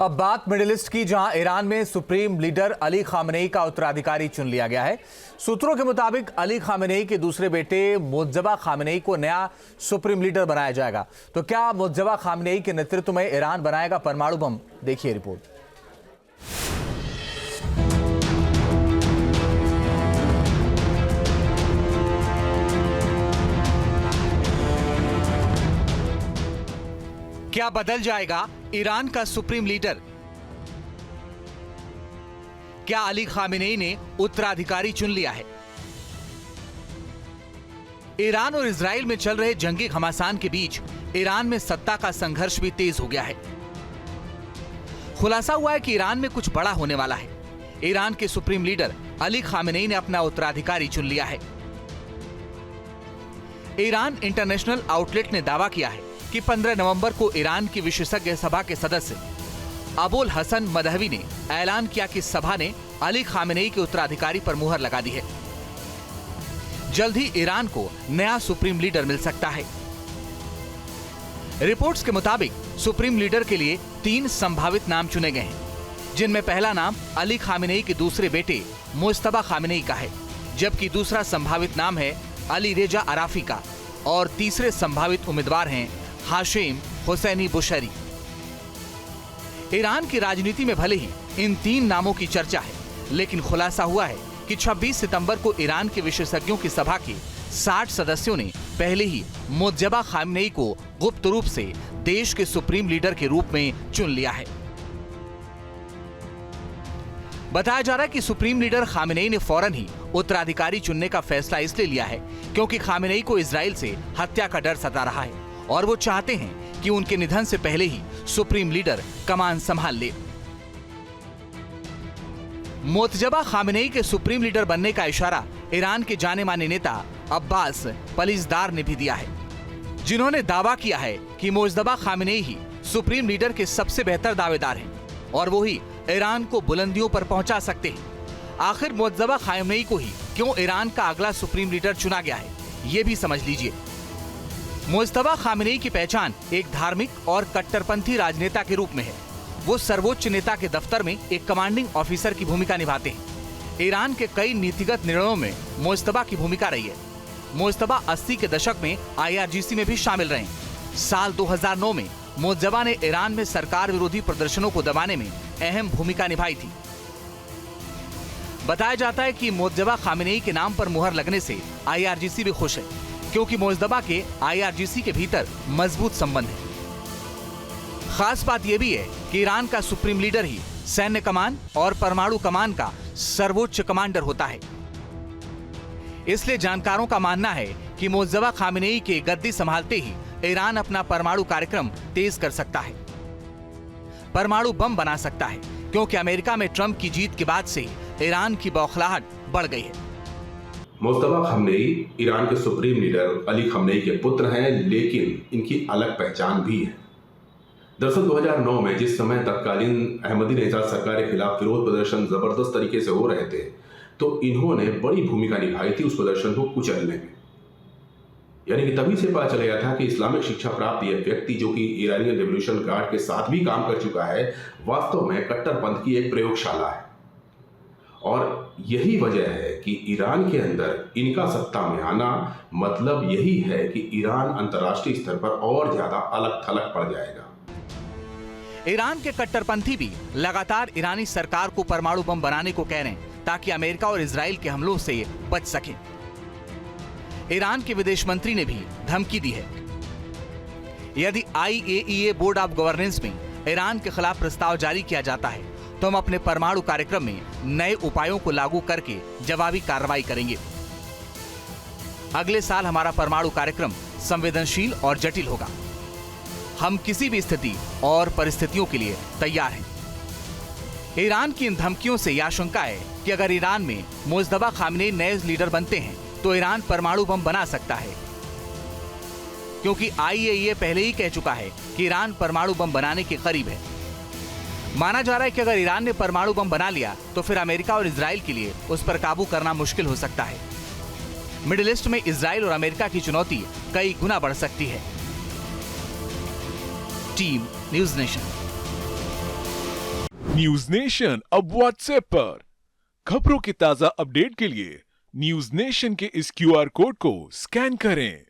अब बात middle east की, जहां ईरान में सुप्रीम लीडर अली खामेनेई का उत्तराधिकारी चुन लिया गया है। सूत्रों के मुताबिक अली खामेनेई के दूसरे बेटे मुज्तबा खामेनेई को नया सुप्रीम लीडर बनाया जाएगा। तो क्या मुज्तबा खामेनेई के नेतृत्व में ईरान बनाएगा परमाणु बम? देखिए रिपोर्ट। क्या बदल जाएगा ईरान का सुप्रीम लीडर? क्या अली खामेनेई ने उत्तराधिकारी चुन लिया है? ईरान और इजराइल में चल रहे जंगी घमासान के बीच ईरान में सत्ता का संघर्ष भी तेज हो गया है। खुलासा हुआ है कि ईरान में कुछ बड़ा होने वाला है। ईरान के सुप्रीम लीडर अली खामेनेई ने अपना उत्तराधिकारी चुन लिया है। ईरान इंटरनेशनल आउटलेट ने दावा किया है कि 15 नवंबर को ईरान की विशेषज्ञ सभा के सदस्य अबुल हसन मदहवी ने ऐलान किया कि सभा ने अली खामेनेई के उत्तराधिकारी पर मुहर लगा दी है। जल्द ही ईरान को नया सुप्रीम लीडर मिल सकता है। रिपोर्ट्स के मुताबिक सुप्रीम लीडर के लिए 3 संभावित नाम चुने गए हैं, जिनमें पहला नाम अली खामेनेई के दूसरे बेटे मुज्तबा खामेनेई का है, जबकि दूसरा संभावित नाम है अली रेजा अराफी का और तीसरे संभावित उम्मीदवार हैं हाशिम हुसैनी बुशरी। ईरान की राजनीति में भले ही इन 3 नामों की चर्चा है, लेकिन खुलासा हुआ है कि 26 सितंबर को ईरान के विशेषज्ञों की सभा के 60 सदस्यों ने पहले ही मुज्तबा खामेनेई को गुप्त रूप से देश के सुप्रीम लीडर के रूप में चुन लिया है। बताया जा रहा है कि सुप्रीम लीडर खामेनेई ने फौरन ही उत्तराधिकारी चुनने का फैसला इसलिए लिया है क्योंकि खामेनेई को इजराइल से हत्या का डर सता रहा है और वो चाहते हैं कि उनके निधन से पहले ही सुप्रीम लीडर कमान संभाल ले। मुज्तबा खामेनेई के सुप्रीम लीडर बनने का इशारा ईरान के जाने माने नेता अब्बास पलिजदार ने भी दिया है, जिन्होंने दावा किया है कि मुज्तबा खामेनेई ही सुप्रीम लीडर के सबसे बेहतर दावेदार हैं और वो ही ईरान को बुलंदियों पर पहुंचा सकते हैं। आखिर मुज्तबा खामेनेई को ही क्यों ईरान का अगला सुप्रीम लीडर चुना गया है, ये भी समझ लीजिए। मुज्तबा खामेनेई की पहचान एक धार्मिक और कट्टरपंथी राजनेता के रूप में है। वो सर्वोच्च नेता के दफ्तर में एक कमांडिंग ऑफिसर की भूमिका निभाते हैं। ईरान के कई नीतिगत निर्णयों में मुज्तबा की भूमिका रही है। मुज्तबा 80 के दशक में IRGC में भी शामिल रहे। साल 2009 में मुज्तबा ने ईरान में सरकार विरोधी प्रदर्शनों को दबाने में अहम भूमिका निभाई थी। बताया जाता है कि मुज्तबा खामेनेई के नाम पर मुहर लगने से IRGC भी खुश है, क्योंकि मुज्तबा के IRGC के भीतर मजबूत संबंध है। खास बात यह भी है कि ईरान का सुप्रीम लीडर ही सैन्य कमान और परमाणु कमान का सर्वोच्च कमांडर होता है। इसलिए जानकारों का मानना है कि मुज्तबा खामेनेई के गद्दी संभालते ही ईरान अपना परमाणु कार्यक्रम तेज कर सकता है, परमाणु बम बना सकता है, क्योंकि अमेरिका में ट्रंप की जीत के बाद से ईरान की बौखलाहट बढ़ गई है। मुज्तबा खामेनेई ईरान के सुप्रीम लीडर अली खामेनेई के पुत्र हैं, लेकिन इनकी अलग पहचान भी है। दरअसल 2009 में जिस समय तत्कालीन अहमदीनेजाद सरकार के खिलाफ विरोध प्रदर्शन जबरदस्त तरीके से हो रहे थे, तो इन्होंने बड़ी भूमिका निभाई थी उस प्रदर्शन को कुचलने में। यानी कि तभी से पता चल गया था कि इस्लामिक शिक्षा प्राप्त यह व्यक्ति, जो कि ईरानियन रेवोल्यूशन गार्ड के साथ भी काम कर चुका है, वास्तव में कट्टरपंथ की एक प्रयोगशाला है। और यही वजह है कि ईरान के अंदर इनका सत्ता में आना मतलब यही है कि ईरान अंतर्राष्ट्रीय स्तर पर और ज्यादा अलग थलग पड़ जाएगा। ईरान के कट्टरपंथी भी लगातार ईरानी सरकार को परमाणु बम बनाने को कह रहे हैं, ताकि अमेरिका और इजराइल के हमलों से बच सके। ईरान के विदेश मंत्री ने भी धमकी दी है, यदि IAEA बोर्ड ऑफ गवर्नेंस में ईरान के खिलाफ प्रस्ताव जारी किया जाता है तो हम अपने परमाणु कार्यक्रम में नए उपायों को लागू करके जवाबी कार्रवाई करेंगे। अगले साल हमारा परमाणु कार्यक्रम संवेदनशील और जटिल होगा। हम किसी भी स्थिति और परिस्थितियों के लिए तैयार हैं। ईरान की इन धमकियों से यह आशंका है कि अगर ईरान में मुज्तबा खामेनेई नए लीडर बनते हैं तो ईरान परमाणु बम बना सकता है, क्योंकि IAEA पहले ही कह चुका है कि ईरान परमाणु बम बनाने के करीब है। माना जा रहा है कि अगर ईरान ने परमाणु बम बना लिया तो फिर अमेरिका और इजराइल के लिए उस पर काबू करना मुश्किल हो सकता है। मिडिल ईस्ट में इजराइल और अमेरिका की चुनौती कई गुना बढ़ सकती है। Team news nation. News nation अब व्हाट्सएप पर। खबरों के ताजा अपडेट के लिए न्यूज नेशन के इस क्यूआर कोड को स्कैन करें।